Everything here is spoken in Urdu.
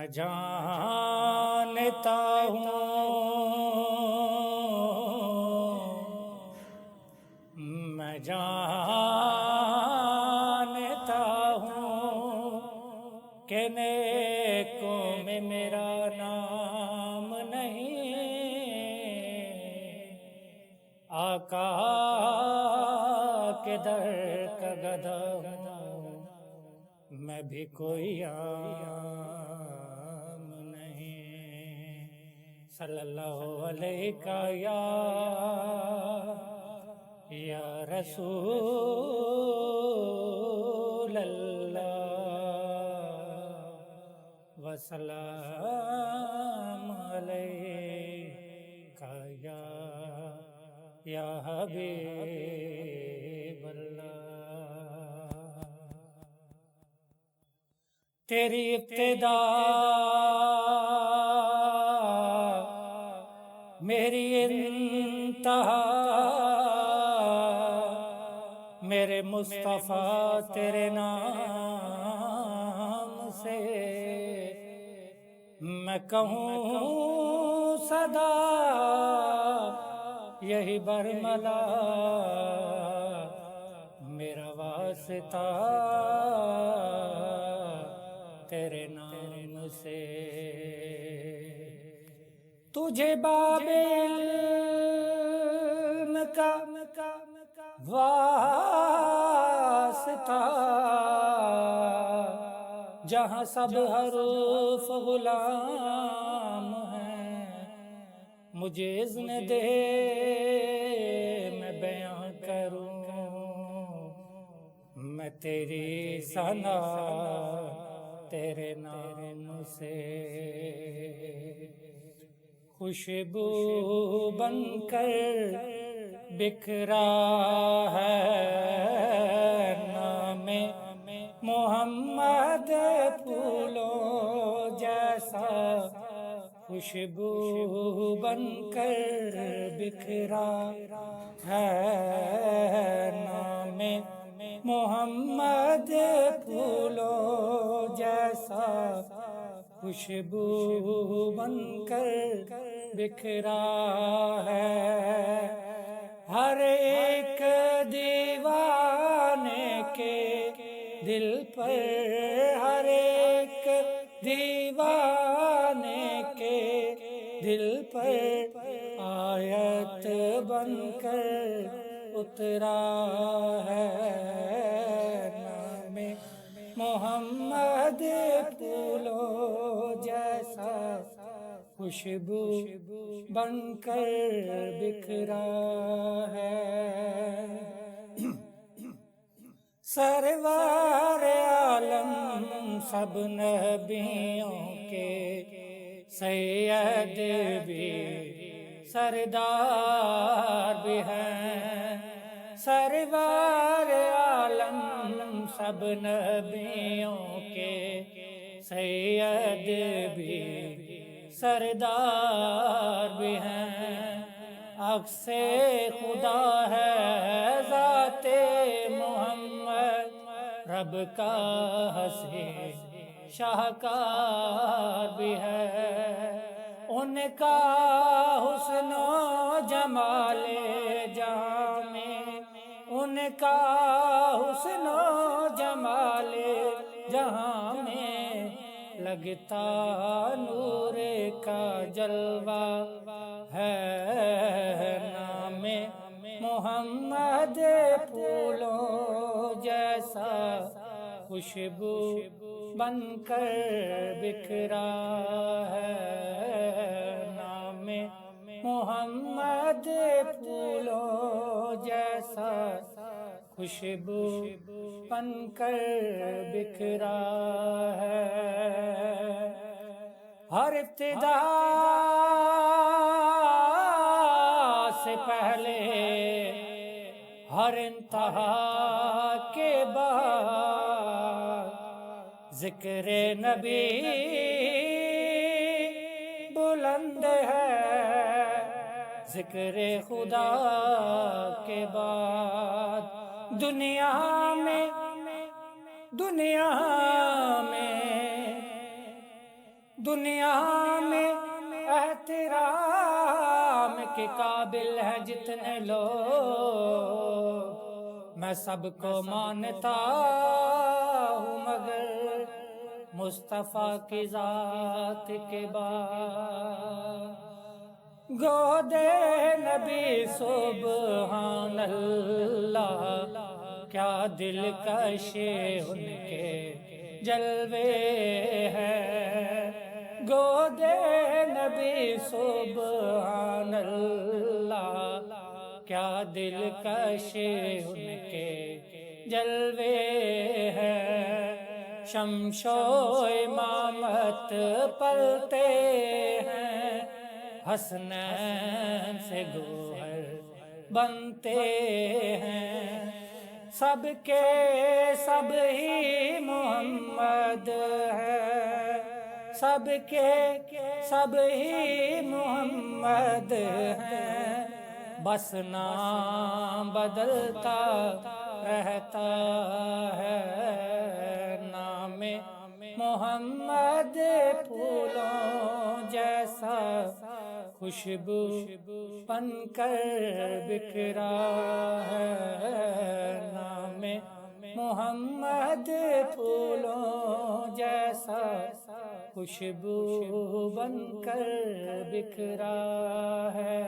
میں جانتا ہوں، میں جانتا ہوں کہ نیکوں میں میرا نام نہیں، آقا کے در کا گدھا ہوں، میں بھی کوئی عام نہیں۔ صلی اللہ علیہ یا رسول اللہ، وسلام علیکہ یا حبیب اللہ۔ تیری ابتدا میری انتہا، میرے مصطفیٰ تیرے نام سے میں کہوں صدا یہی برملا، میرا واسطہ تیرے نام سے۔ تجھے بابل کا واسطہ، جہاں سب حروف غلام ہیں، مجھے اذن دے میں بیان کروں، میں تیری ثنا تیرے نام سے۔ خوشبو بن کر بکھرا ہے نام محمد پھولوں جیسا، خوشبو بن کر بکھرا ہے نام محمد پھولوں جیسا، خوشبو بن کر بکھرا ہے ہر ایک دیوانے کے دل پر، ہر ایک دیوانے کے دل پر آیت بن کر اترا ہے نام محمد پھولوں جیسا، خوشبو بن کر بکھرا ہے۔ سرور عالم سب نبیوں کے سید بھی سردار بھی ہیں، سرور عالم سب نبیوں کے سید بھی سردار بھی ہیں، عکس خدا ہے ذات محمد، رب کا حسین شاہکار بھی ہے، ان کا حسن و جمال جہاں میں، ان کا حسن و جمال جہاں میں لگتا نور کا جلوہ ہے نام محمد پھولوں جیسا، خوشبو بن کر بکھرا ہے نام محمد پھولوں جیسا، خوشبو بن کر بکھرا ہے ہر ابتدا سے پہلے، ہر انتہا کے بعد، ذکر نبی بلند ہے، ذکر خدا کے بعد، دنیا میں دنیا میں احترام کے قابل ہے جتنے لوگ، میں سب کو مانتا ہوں مگر مصطفیٰ کی ذات کے بعد۔ گود نبی سبحان اللہ، کیا دلکش ان کے جلوے ہیں۔ گود نبی سبحان اللہ، کیا دلکش ان کے جلوے ہیں۔ شمس و امامت پلتے ہیں، حسنین سے گوہر بنتے ہیں۔ سب کے سب ہی محمد ہے، سب کے سب ہی محمد ہیں، بس نام بدلتا رہتا ہے۔ نام محمد پھولوں جیسا خوشبو بن کر بکھرا ہے۔ نام محمد پھولوں جیسا خوشبو بن کر بکھرا ہے۔